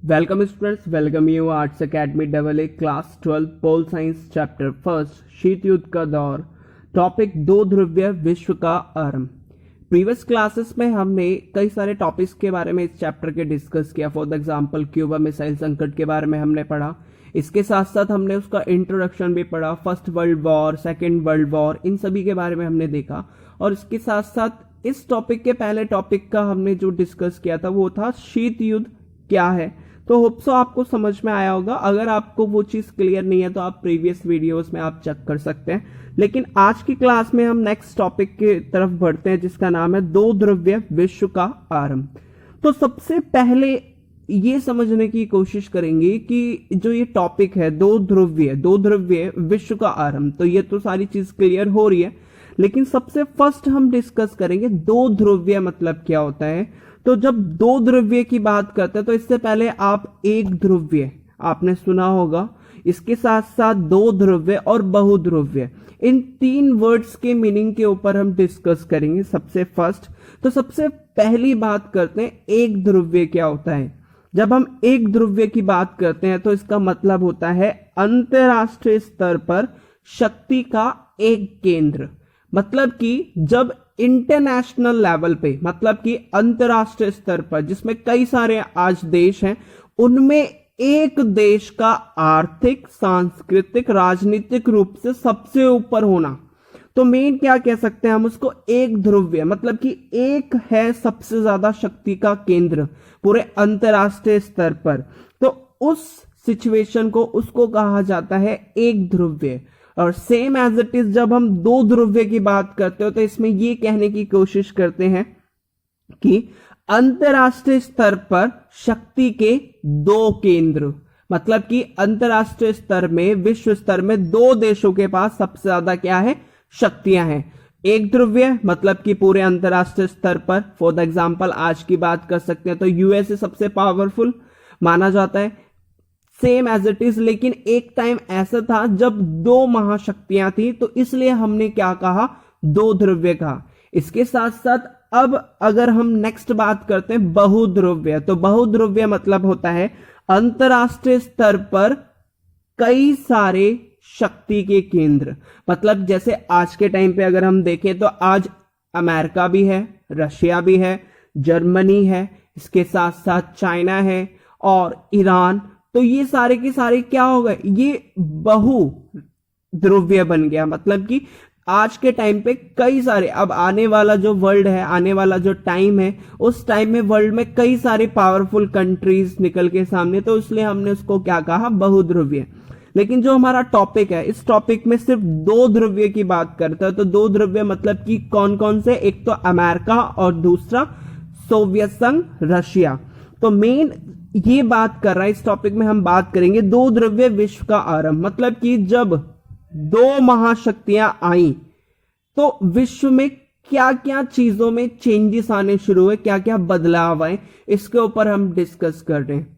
Welcome students, welcome you Arts Academy AA class 12 pol science chapter first शीत युद्ध का दौर। टॉपिक दो ध्रुवीय विश्व का आरंभ। प्रीवियस क्लासेस में हमने कई सारे टॉपिक्स के बारे में इस चैप्टर के डिस्कस किया। फॉर एग्जांपल क्यूबा मिसाइल संकट के बारे में हमने पढ़ा। इसके साथ साथ हमने उसका इंट्रोडक्शन भी पढ़ा, first world war, second world war, इन सभी के बारे में हमने देखा। और इसके साथ साथ इस टॉपिक के पहले टॉपिक का हमने जो डिस्कस किया था वो था शीत युद्ध क्या है। तो होप सो आपको समझ में आया होगा। अगर आपको वो चीज क्लियर नहीं है तो आप प्रीवियस वीडियोस में आप चेक कर सकते हैं। लेकिन आज की क्लास में हम नेक्स्ट टॉपिक की तरफ बढ़ते हैं जिसका नाम है दो ध्रुवीय विश्व का आरंभ। तो सबसे पहले ये समझने की कोशिश करेंगे कि जो ये टॉपिक है दो ध्रुवीय विश्व का आरंभ, तो ये तो सारी चीज क्लियर हो रही है। लेकिन सबसे फर्स्ट हम डिस्कस करेंगे दो ध्रुवीय मतलब क्या होता है। तो जब दो ध्रुवीय की बात करते हैं तो इससे पहले आप एक ध्रुवीय आपने सुना होगा, इसके साथ साथ दो ध्रुवीय और बहुध्रुवीय, इन तीन वर्ड्स के मीनिंग के ऊपर हम डिस्कस करेंगे सबसे फर्स्ट। तो सबसे पहली बात करते हैं एक ध्रुवीय क्या होता है। जब हम एक ध्रुवीय की बात करते हैं तो इसका मतलब होता है अंतरराष्ट्रीय स्तर पर शक्ति का एक केंद्र। मतलब कि जब इंटरनेशनल लेवल पे, मतलब कि अंतरराष्ट्रीय स्तर पर जिसमें कई सारे आज देश हैं, उनमें एक देश का आर्थिक, सांस्कृतिक, राजनीतिक रूप से सबसे ऊपर होना, तो मेन क्या कह सकते हैं हम उसको, एक ध्रुवीय। मतलब कि एक है सबसे ज्यादा शक्ति का केंद्र पूरे अंतरराष्ट्रीय स्तर पर, तो उस सिचुएशन को उसको कहा जाता है एक ध्रुवीय। और सेम एज इट इज जब हम दो ध्रुवीय की बात करते हो तो इसमें ये कहने की कोशिश करते हैं कि अंतरराष्ट्रीय स्तर पर शक्ति के दो केंद्र। मतलब कि अंतरराष्ट्रीय स्तर में, विश्व स्तर में दो देशों के पास सबसे ज्यादा क्या है, शक्तियां हैं। एक ध्रुवीय मतलब कि पूरे अंतरराष्ट्रीय स्तर पर, फॉर एग्जांपल आज की बात कर सकते हैं तो यूएसए सबसे पावरफुल माना जाता है, सेम एज इट इज। लेकिन एक टाइम ऐसा था जब दो महाशक्तियां थी, तो इसलिए हमने क्या कहा, दो ध्रुवीय कहा। इसके साथ साथ अब अगर हम नेक्स्ट बात करते हैं बहुध्रुवीय, तो बहुध्रुवीय मतलब होता है अंतरराष्ट्रीय स्तर पर कई सारे शक्ति के केंद्र। मतलब जैसे आज के टाइम पे अगर हम देखें तो आज अमेरिका भी है, रशिया भी है, जर्मनी है, इसके साथ साथ चाइना है और ईरान। तो ये सारे के सारे क्या हो गए, ये बहु ध्रुवीय बन गया। मतलब कि आज के टाइम पे कई सारे, अब आने वाला जो वर्ल्ड है, आने वाला जो टाइम है, उस टाइम में वर्ल्ड में कई सारी पावरफुल कंट्रीज निकल के सामने, तो इसलिए हमने उसको क्या कहा, बहुध्रुवीय। लेकिन जो हमारा टॉपिक है, इस टॉपिक में सिर्फ दो ध्रुवीय की बात करता है। तो दो ध्रुवीय मतलब कि कौन कौन से, एक तो अमेरिका और दूसरा सोवियत संघ, रशिया। तो मेन ये बात कर रहा है, इस टॉपिक में हम बात करेंगे दो ध्रुवीय विश्व का आरंभ। मतलब कि जब दो महाशक्तियां आई तो विश्व में क्या क्या चीजों में चेंजेस आने शुरू हुए, क्या क्या बदलाव आए, इसके ऊपर हम डिस्कस कर रहे हैं।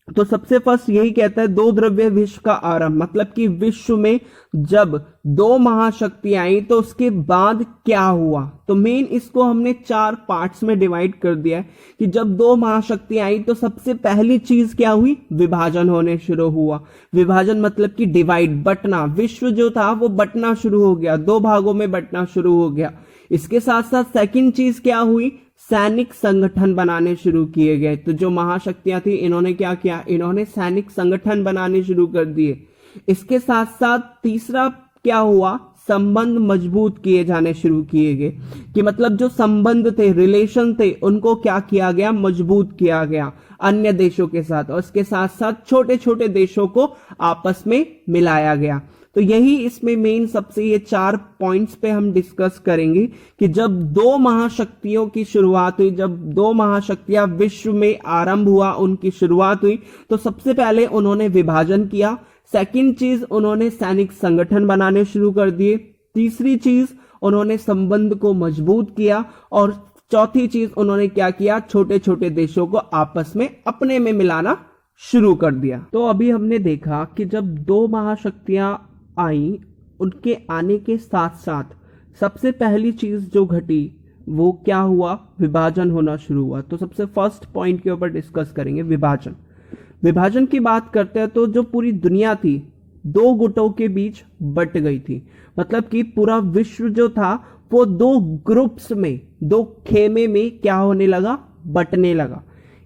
तो सबसे फर्स्ट यही कहता है दो ध्रुवीय विश्व का आरंभ। मतलब कि विश्व में जब दो महाशक्तियां आई तो उसके बाद क्या हुआ। तो मेन इसको हमने चार पार्ट्स में डिवाइड कर दिया है कि जब दो महाशक्तियां आई तो सबसे पहली चीज क्या हुई, विभाजन होने शुरू हुआ। विभाजन मतलब कि डिवाइड, बटना। विश्व जो था वो बटना शुरू हो गया, दो भागों में बटना शुरू हो गया। इसके साथ साथ सेकंड चीज क्या हुई, सैनिक संगठन बनाने शुरू किए गए। तो जो महाशक्तियां थी इन्होंने क्या किया, इन्होंने सैनिक संगठन बनाने शुरू कर दिए। इसके साथ साथ तीसरा क्या हुआ, संबंध मजबूत किए जाने शुरू किए गए। कि मतलब जो संबंध थे, रिलेशन थे, उनको क्या किया गया, मजबूत किया गया अन्य देशों के साथ। और इसके साथ साथ छोटे छोटे देशों को आपस में मिलाया गया। तो यही इसमें मेन सबसे ये चार पॉइंट्स पे हम डिस्कस करेंगे कि जब दो महाशक्तियों की शुरुआत हुई, जब दो महाशक्तियां विश्व में आरंभ हुआ, उनकी शुरुआत हुई, तो सबसे पहले उन्होंने विभाजन किया। सेकंड चीज, उन्होंने सैनिक संगठन बनाने शुरू कर दिए। तीसरी चीज, उन्होंने संबंध को मजबूत किया। और चौथी चीज, उन्होंने क्या किया, छोटे छोटे देशों को आपस में अपने में मिलाना शुरू कर दिया। तो अभी हमने देखा कि जब दो महाशक्तियां आई, उनके आने के साथ साथ सबसे पहली चीज जो घटी वो क्या हुआ, विभाजन होना शुरू हुआ। तो सबसे फर्स्ट पॉइंट के ऊपर डिस्कस करेंगे विभाजन। विभाजन की बात करते हैं तो जो पूरी दुनिया थी दो गुटों के बीच बट गई थी। मतलब कि पूरा विश्व जो था वो दो ग्रुप्स में, दो खेमे में क्या होने लगा, बटने लगा।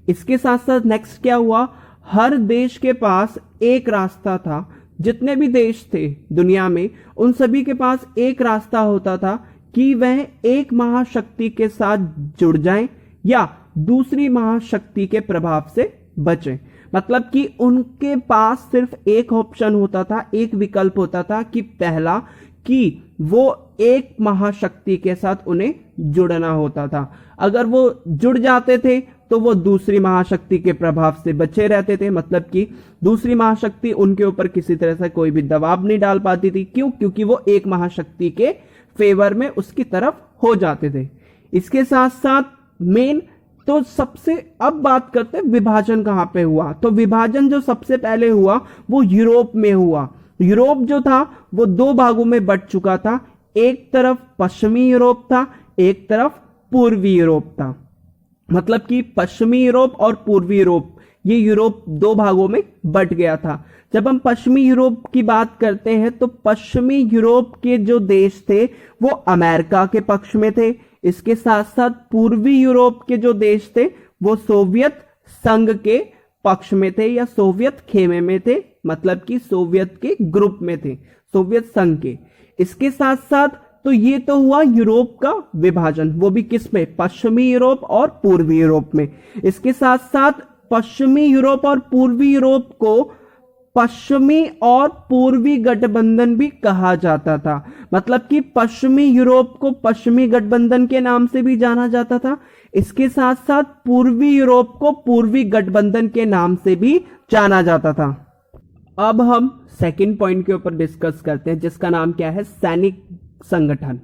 इसके साथ साथ नेक्स्ट क्या हुआ, हर देश के पास एक रास्ता था। जितने भी देश थे दुनिया में उन सभी के पास एक रास्ता होता था कि वह एक महाशक्ति के साथ जुड़ जाएं या दूसरी महाशक्ति के प्रभाव से बचें। मतलब कि उनके पास सिर्फ एक ऑप्शन होता था, एक विकल्प होता था कि पहला कि वो एक महाशक्ति के साथ उन्हें जुड़ना होता था। अगर वो जुड़ जाते थे तो वो दूसरी महाशक्ति के प्रभाव से बचे रहते थे। मतलब कि दूसरी महाशक्ति उनके ऊपर किसी तरह से कोई भी दबाव नहीं डाल पाती थी। क्यों? क्योंकि वो एक महाशक्ति के फेवर में उसकी तरफ हो जाते थे। इसके साथ साथ मेन तो सबसे अब बात करते हैं विभाजन कहां पे हुआ। तो विभाजन जो सबसे पहले हुआ वो यूरोप में हुआ। यूरोप जो था वो दो भागों में बट चुका था। एक तरफ पश्चिमी यूरोप था, एक तरफ पूर्वी यूरोप था। मतलब कि पश्चिमी यूरोप और पूर्वी यूरोप, ये यूरोप दो भागों में बट गया था। जब हम पश्चिमी यूरोप की बात करते हैं तो पश्चिमी यूरोप के जो देश थे वो अमेरिका के पक्ष में थे। इसके साथ साथ पूर्वी यूरोप के जो देश थे वो सोवियत संघ के पक्ष में थे या सोवियत खेमे में थे। मतलब कि सोवियत के ग्रुप में थे, सोवियत संघ के। इसके साथ साथ तो ये तो हुआ यूरोप का विभाजन, वो भी किस में, पश्चिमी यूरोप और पूर्वी यूरोप में। इसके साथ साथ पश्चिमी यूरोप और पूर्वी यूरोप को पश्चिमी और पूर्वी गठबंधन भी कहा जाता था। मतलब कि पश्चिमी यूरोप को पश्चिमी गठबंधन के नाम से भी जाना जाता था। इसके साथ साथ पूर्वी यूरोप को पूर्वी गठबंधन के नाम से भी जाना जाता था। अब हम सेकंड पॉइंट के ऊपर डिस्कस करते हैं जिसका नाम क्या है, सैनिक संगठन।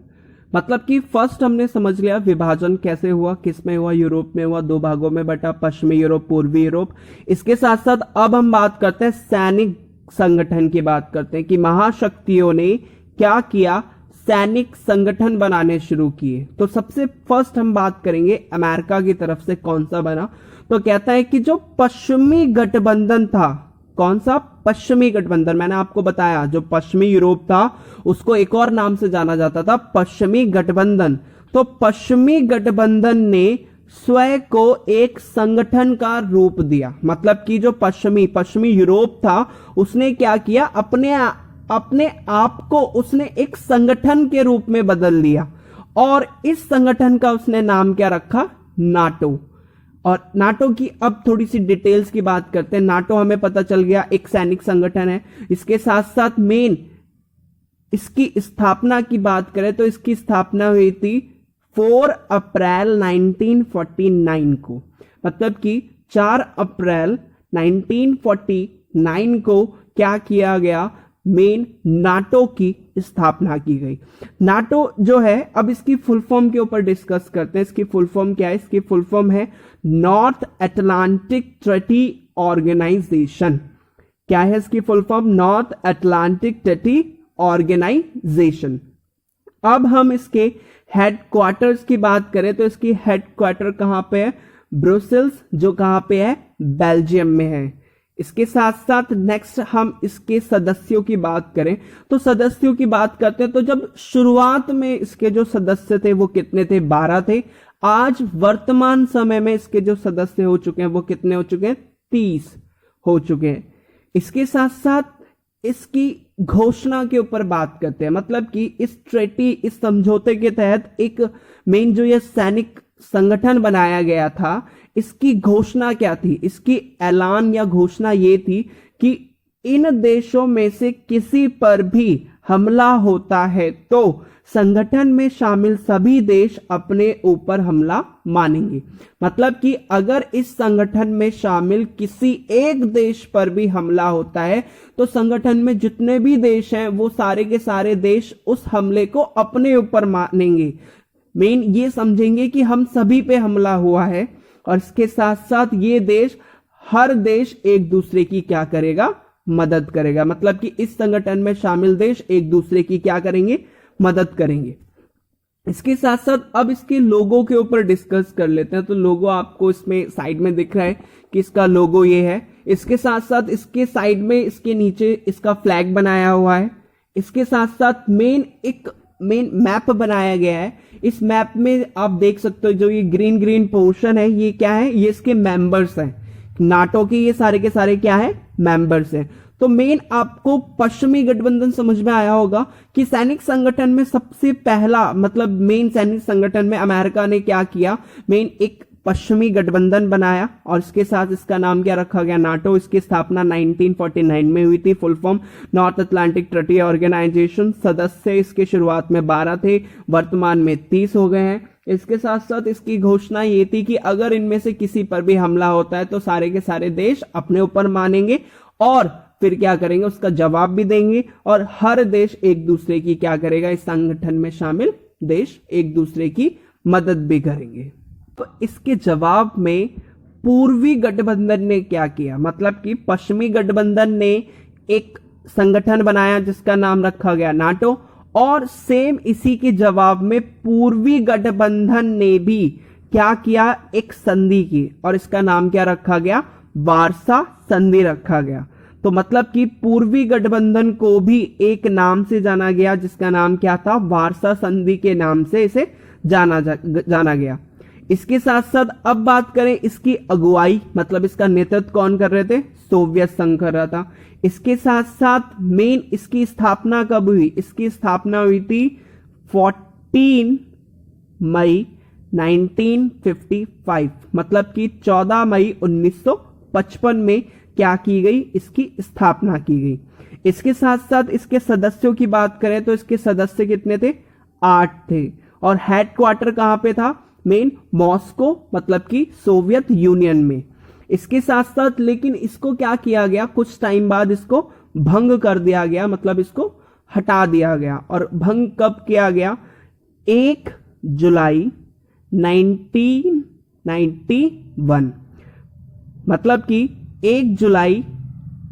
मतलब कि फर्स्ट हमने समझ लिया विभाजन कैसे हुआ, किस में हुआ, यूरोप में हुआ, दो भागों में बटा, पश्चिमी यूरोप, पूर्वी यूरोप। इसके साथ साथ अब हम बात करते हैं सैनिक संगठन की बात करते हैं कि महाशक्तियों ने क्या किया, सैनिक संगठन बनाने शुरू किए। तो सबसे फर्स्ट हम बात करेंगे अमेरिका की तरफ से कौन सा बना। तो कहता है कि जो पश्चिमी गठबंधन था, कौन सा, पश्चिमी गठबंधन। मैंने आपको बताया जो पश्चिमी यूरोप था उसको एक और नाम से जाना जाता था, पश्चिमी गठबंधन। तो पश्चिमी गठबंधन ने स्वयं को एक संगठन का रूप दिया। मतलब कि जो पश्चिमी यूरोप था उसने क्या किया, अपने आप को उसने एक संगठन के रूप में बदल लिया और इस संगठन का उसने नाम क्या रखा, नाटो। और नाटो की अब थोड़ी सी डिटेल्स की बात करते हैं। नाटो हमें पता चल गया एक सैनिक संगठन है। इसके साथ साथ मेन इसकी स्थापना की बात करें तो इसकी स्थापना हुई थी 4 अप्रैल 1949 को। मतलब कि 4 अप्रैल 1949 को क्या किया गया, मेन नाटो की स्थापना की गई। नाटो जो है, अब इसकी फुल फॉर्म के ऊपर डिस्कस करते हैं। इसकी फुल फॉर्म क्या है, इसकी फुल फॉर्म है नॉर्थ अटलांटिक ट्रीटी ऑर्गेनाइजेशन। क्या है इसकी full form, North Atlantic Treaty Organisation. अब हम इसके हेडक्वार्टर्स की बात करें तो इसकी हेडक्वार्टर कहां पे है, ब्रुसेल्स, जो कहां पे है, बेल्जियम में है। इसके साथ साथ नेक्स्ट हम इसके सदस्यों की बात करें तो सदस्यों की बात करते हैं तो जब शुरुआत में इसके जो सदस्य थे वो कितने थे, 12 थे। आज वर्तमान समय में इसके जो सदस्य हो चुके हैं वो कितने हो चुके हैं, 30 हो चुके हैं। इसके साथ साथ इसकी घोषणा के ऊपर बात करते हैं। मतलब कि इस ट्रीटी, इस समझौते के तहत एक मेन जो ये सैनिक संगठन बनाया गया था, इसकी घोषणा क्या थी, इसकी ऐलान या घोषणा ये थी कि इन देशों में से किसी पर भी हमला होता है तो संगठन में शामिल सभी देश अपने ऊपर हमला मानेंगे। मतलब कि अगर इस संगठन में शामिल किसी एक देश पर भी हमला होता है तो संगठन में जितने भी देश हैं वो सारे के सारे देश उस हमले को अपने ऊपर मानेंगे। मेन ये समझेंगे कि हम सभी पे हमला हुआ है और इसके साथ साथ ये देश, हर देश एक दूसरे की क्या करेगा, मदद करेगा। मतलब कि इस संगठन में शामिल देश एक दूसरे की क्या करेंगे, मदद करेंगे। इसके साथ साथ अब इसके लोगो के ऊपर डिस्कस कर लेते हैं। तो लोगो आपको इसमें साइड में दिख रहा है कि इसका लोगो ये है। इसके साथ साथ इसके साइड में इसके नीचे इसका फ्लैग बनाया हुआ है। इसके साथ साथ मेन मैप बनाया गया है। इस मैप में आप देख सकते हो जो ये ग्रीन ग्रीन पोर्शन है ये क्या है, ये इसके मेंबर्स हैं नाटो के, ये सारे के सारे क्या है, मेंबर्स हैं। तो मेन आपको पश्चिमी गठबंधन समझ में आया होगा कि सैनिक संगठन में सबसे पहला मतलब मेन सैनिक संगठन में अमेरिका ने क्या किया, मेन एक पश्चिमी गठबंधन बनाया और इसके साथ इसका नाम क्या रखा गया, नाटो। इसकी स्थापना 1949 में हुई थी। Full form North Atlantic Treaty Organisation. सदस्य इसके शुरुआत में 12 थे, वर्तमान में 30 हो गए हैं। इसके साथ साथ इसकी घोषणा ये थी कि अगर इनमें से किसी पर भी हमला होता है तो सारे के सारे देश अपने ऊपर मानेंगे और फिर क्या करेंगे, उसका जवाब भी देंगे और हर देश एक दूसरे की क्या करेगा, इस संगठन में शामिल देश एक दूसरे की मदद भी करेंगे। तो इसके जवाब में पूर्वी गठबंधन ने क्या किया, मतलब कि पश्चिमी गठबंधन ने एक संगठन बनाया जिसका नाम रखा गया नाटो, और सेम इसी के जवाब में पूर्वी गठबंधन ने भी क्या किया, एक संधि की और इसका नाम क्या रखा गया, वार्सा संधि रखा गया। तो मतलब कि पूर्वी गठबंधन को भी एक नाम से जाना गया जिसका नाम क्या था, वार्सा संधि के नाम से इसे जाना गया। इसके साथ साथ अब बात करें इसकी अगुवाई, मतलब इसका नेतृत्व कौन कर रहे थे, सोवियत संघ कर रहा था। इसके साथ साथ मेन इसकी स्थापना कब हुई, इसकी स्थापना हुई थी 14 मई 1955, मतलब कि 14 मई 1955 में क्या की गई, इसकी स्थापना की गई। इसके साथ साथ इसके सदस्यों की बात करें तो इसके सदस्य कितने थे, 8 थे और हेडक्वार्टर कहां पे था, मेन मॉस्को, मतलब कि सोवियत यूनियन में। इसके साथ साथ लेकिन इसको क्या किया गया, कुछ टाइम बाद इसको भंग कर दिया गया, मतलब इसको हटा दिया गया। और भंग कब किया गया, 1 जुलाई 1991, मतलब कि 1 जुलाई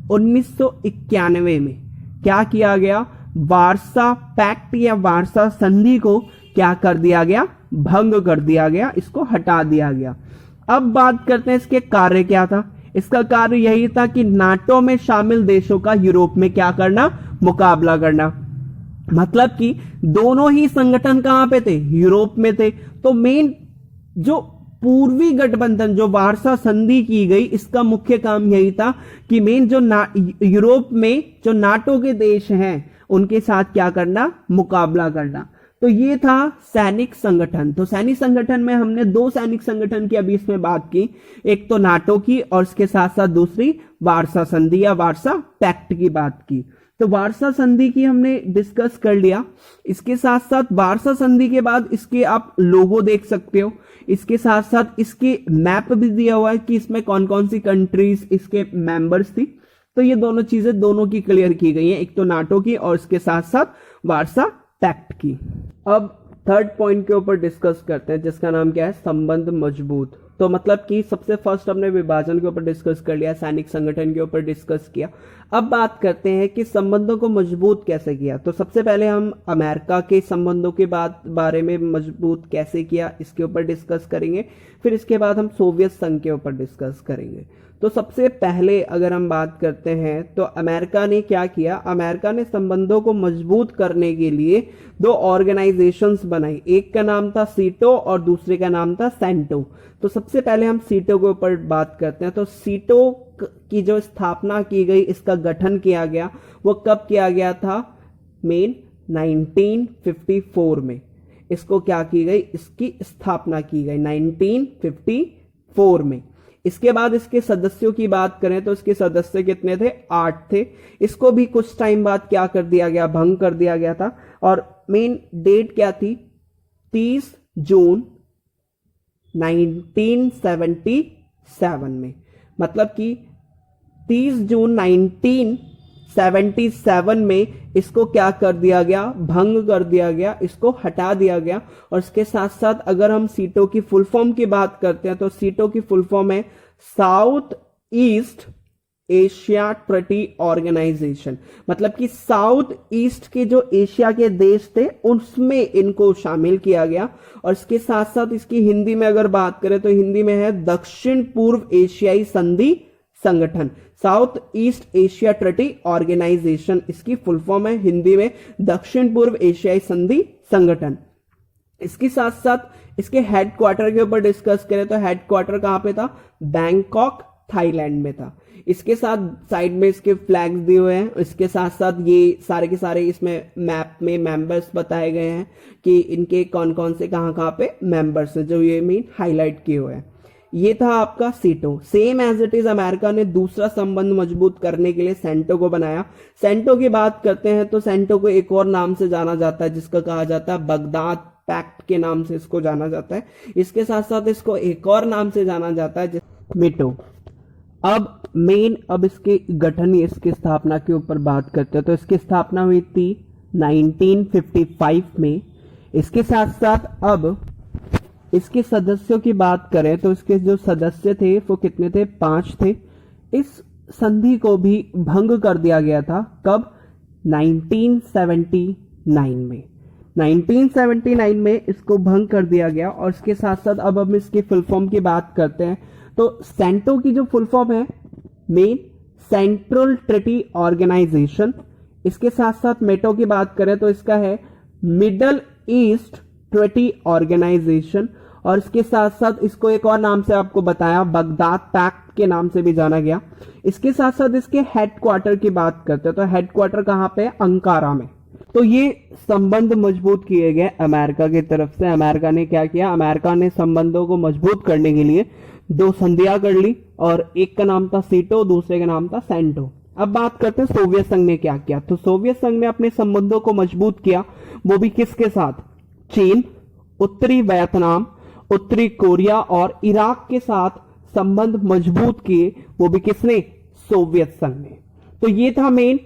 1991 में क्या किया गया, वार्सा पैक्ट या वार्सा संधि को क्या कर दिया गया, भंग कर दिया गया, इसको हटा दिया गया। अब बात करते हैं इसके कार्य क्या था। इसका कार्य यही था कि नाटो में शामिल देशों का यूरोप में क्या करना, मुकाबला करना। मतलब कि दोनों ही संगठन कहां पे थे, यूरोप में थे। तो मेन जो पूर्वी गठबंधन जो वार्सा संधि की गई, इसका मुख्य काम यही था कि मेन जो यूरोप में जो नाटो के देश हैं उनके साथ क्या करना, मुकाबला करना। तो ये था सैनिक संगठन। तो सैनिक संगठन में हमने 2 सैनिक संगठन की अभी इसमें बात की, एक तो नाटो की और इसके साथ साथ दूसरी वार्सा संधि या वार्सा पैक्ट की बात की। तो वार्सा संधि की हमने डिस्कस कर लिया। इसके साथ साथ वार्सा संधि के बाद इसके आप लोगो देख सकते हो, इसके साथ साथ इसके मैप भी दिया हुआ है कि इसमें कौन कौन सी कंट्रीज इसके मेंबर्स थी। तो ये दोनों चीजें दोनों की क्लियर की गई हैं, एक तो नाटो की और इसके साथ साथ वार्सा पैक्ट की। अब थर्ड पॉइंट के ऊपर डिस्कस करते हैं जिसका नाम क्या है, संबंध मजबूत। तो मतलब कि सबसे फर्स्ट हमने विभाजन के ऊपर डिस्कस कर लिया, सैनिक संगठन के ऊपर डिस्कस किया। अब बात करते हैं कि संबंधों को मजबूत कैसे किया। तो सबसे पहले हम अमेरिका के संबंधों के बारे में मजबूत कैसे किया इसके ऊपर डिस्कस करेंगे। फिर इसके बाद हम सोवियत संघ के ऊपर डिस्कस करेंगे। तो सबसे पहले अगर हम बात करते हैं तो अमेरिका ने क्या किया, अमेरिका ने संबंधों को मजबूत करने के लिए 2 ऑर्गेनाइजेशंस बनाई। एक का नाम था सीटो और दूसरे का नाम था सेंटो। तो सबसे पहले हम सीटो के ऊपर बात करते हैं। तो सीटो की जो स्थापना की गई, इसका गठन किया गया, वो कब किया गया था, मेन 1954 में इसको क्या की गई, इसकी स्थापना की गई 1954 में। इसके बाद इसके सदस्यों की बात करें तो इसके सदस्य कितने थे, 8 थे। इसको भी कुछ टाइम बाद क्या कर दिया गया, भंग कर दिया गया था। और मेन डेट क्या थी, 30 जून 1977 में, मतलब कि 30 जून 1977 में इसको क्या कर दिया गया, भंग कर दिया गया, इसको हटा दिया गया। और इसके साथ साथ अगर हम सीटो की फुल फॉर्म की बात करते हैं तो सीटो की फुल फॉर्म है South East Asia Treaty Organisation. मतलब कि साउथ ईस्ट के जो एशिया के देश थे उसमें इनको शामिल किया गया। और इसके साथ साथ इसकी हिंदी में अगर बात करें तो हिंदी में है दक्षिण पूर्व एशियाई संधि संगठन, South East Asia Treaty Organisation, इसकी फुल फॉर्म है हिंदी में दक्षिण पूर्व एशियाई संधि संगठन। इसके साथ साथ इसके हेडक्वार्टर के ऊपर डिस्कस करें तो हेडक्वार्टर कहां पे था, बैंकॉक थाईलैंड में था। इसके साथ साइड में इसके फ्लैग्स दिए हुए हैं, इसके साथ साथ ये सारे के सारे इसमें मैप में मेंबर्स बताए गए हैं कि इनके कौन कौन से कहां पे मेंबर्स हैं, जो ये मीन हाईलाइट किए हुए हैं। ये था आपका SEATO. Same as it is America ने दूसरा संबंध मजबूत करने के लिए सेंटो को बनाया। सेंटो की बात करते हैं तो सेंटो को एक और नाम से जाना जाता है जिसका कहा जाता है बगदाद पैक्ट के नाम से इसको जाना जाता है। इसके साथ साथ इसको एक और नाम से जाना जाता है मिटो। अब इसके गठन, इसकी स्थापना के ऊपर बात करते हैं तो इसकी स्थापना हुई थी 1955 में। इसके साथ साथ अब इसके सदस्यों की बात करें तो इसके जो सदस्य थे वो कितने थे, 5 थे। इस संधि को भी भंग कर दिया गया था, कब, 1979 में। 1979 में इसको भंग कर दिया गया। और इसके साथ साथ अब हम इसकी फुल फॉर्म की बात करते हैं तो सेंटो की जो फुल फॉर्म है मेन सेंट्रल ट्रीटी ऑर्गेनाइजेशन। इसके साथ साथ मेटो की बात करें तो इसका है मिडल ईस्ट ट्रीटी ऑर्गेनाइजेशन। और इसके साथ साथ इसको एक और नाम से आपको बताया, बगदाद पैक्ट के नाम से भी जाना गया। इसके साथ साथ इसके हेडक्वार्टर की बात करते हैं तो हेडक्वार्टर कहां पे, अंकारा में। तो ये संबंध मजबूत किए गए अमेरिका की तरफ से। अमेरिका ने क्या किया, अमेरिका ने संबंधों को मजबूत करने के लिए 2 संधियां कर ली और एक का नाम था सीटो, दूसरे का नाम था सेंटो। अब बात करते हैं सोवियत संघ ने क्या किया। तो सोवियत संघ ने अपने संबंधों को मजबूत किया, वो भी किसके साथ, चीन, उत्तरी वियतनाम, उत्तरी कोरिया और इराक के साथ संबंध मजबूत किए, वो भी किसने, सोवियत संघ ने। तो ये था मेन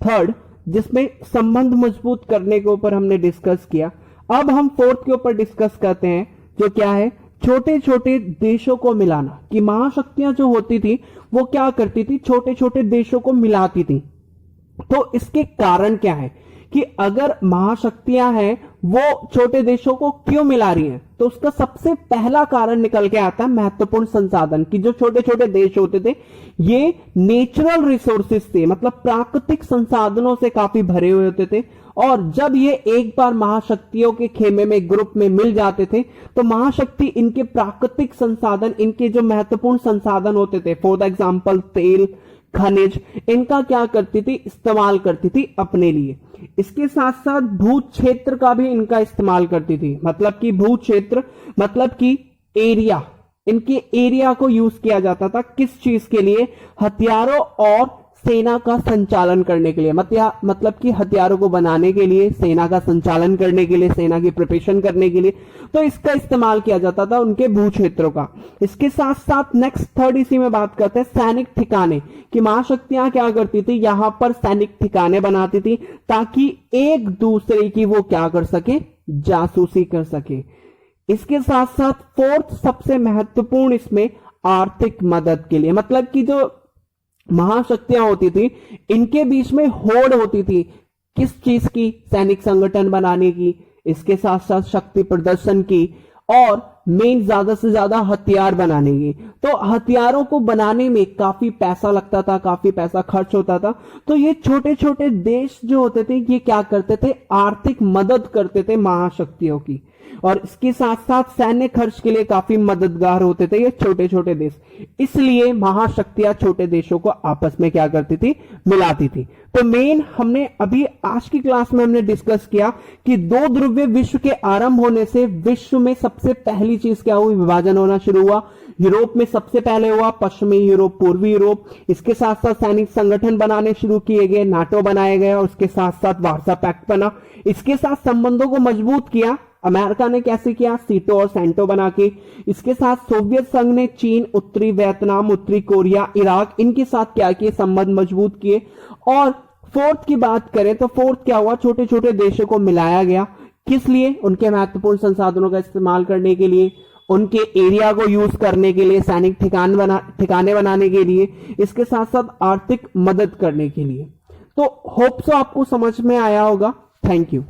थर्ड जिसमें संबंध मजबूत करने के ऊपर हमने डिस्कस किया। अब हम फोर्थ के ऊपर डिस्कस करते हैं जो क्या है, छोटे छोटे देशों को मिलाना। कि महाशक्तियां जो होती थी वो क्या करती थी, छोटे छोटे देशों को मिलाती थी। तो इसके कारण क्या है कि अगर महाशक्तियां हैं वो छोटे देशों को क्यों मिला रही हैं, तो उसका सबसे पहला कारण निकल के आता है महत्वपूर्ण संसाधन। कि जो छोटे छोटे देश होते थे ये नेचुरल रिसोर्सेस थे, मतलब प्राकृतिक संसाधनों से काफी भरे हुए होते थे। और जब ये एक बार महाशक्तियों के खेमे में, ग्रुप में मिल जाते थे तो महाशक्ति इनके प्राकृतिक संसाधन, इनके जो महत्वपूर्ण संसाधन होते थे, फॉर एग्जाम्पल तेल, खनिज, इनका क्या करती थी, इस्तेमाल करती थी अपने लिए। इसके साथ साथ भू क्षेत्र का भी इनका इस्तेमाल करती थी। मतलब कि भू क्षेत्र मतलब कि एरिया, इनके एरिया को यूज किया जाता था किस चीज के लिए, हथियारों और सेना का संचालन करने के लिए। मतलब कि हथियारों को बनाने के लिए, सेना का संचालन करने के लिए, सेना की प्रिपरेशन करने के लिए, तो इसका इस्तेमाल किया जाता था उनके भू क्षेत्रों का। इसके साथ साथ नेक्स्ट थर्ड इसी में बात करते हैं सैनिक ठिकाने। कि महाशक्तियां क्या करती थी, यहां पर सैनिक ठिकाने बनाती थी ताकि एक दूसरे की वो क्या कर सके, जासूसी कर सके। इसके साथ साथ फोर्थ सबसे महत्वपूर्ण इसमें आर्थिक मदद के लिए। मतलब कि जो महाशक्तियां होती थी इनके बीच में होड़ होती थी किस चीज की, सैनिक संगठन बनाने की, इसके साथ साथ शक्ति प्रदर्शन की और मेन ज्यादा से ज्यादा हथियार बनाने की। तो हथियारों को बनाने में काफी पैसा लगता था, काफी पैसा खर्च होता था। तो ये छोटे छोटे देश जो होते थे ये क्या करते थे, आर्थिक मदद करते थे महाशक्तियों की। और इसके साथ साथ सैन्य खर्च के लिए काफी मददगार होते थे ये छोटे छोटे देश। इसलिए महाशक्तियां छोटे देशों को आपस में क्या करती थी, मिलाती थी। तो मेन हमने अभी आज की क्लास में हमने डिस्कस किया कि 2 ध्रुवीय विश्व के आरंभ होने से विश्व में सबसे पहली चीज क्या हुई, विभाजन होना शुरू हुआ। यूरोप में सबसे पहले हुआ, पश्चिमी यूरोप, पूर्वी यूरोप। इसके साथ साथ सैनिक संगठन बनाने शुरू किए गए, नाटो बनाए गए और उसके साथ साथ वार्सा पैक्ट बना। इसके साथ संबंधों को मजबूत किया अमेरिका ने, कैसे किया, सीटो और सेंटो बना के। इसके साथ सोवियत संघ ने चीन, उत्तरी वियतनाम, उत्तरी कोरिया, इराक, इनके साथ क्या किए, संबंध मजबूत किए। और फोर्थ की बात करें तो फोर्थ क्या हुआ, छोटे छोटे देशों को मिलाया गया। किस लिए, उनके महत्वपूर्ण संसाधनों का इस्तेमाल करने के लिए, उनके एरिया को यूज करने के लिए, सैनिक ठिकाने बनाने के लिए, इसके साथ साथ आर्थिक मदद करने के लिए। तो होप सो आपको समझ में आया होगा। Thank you.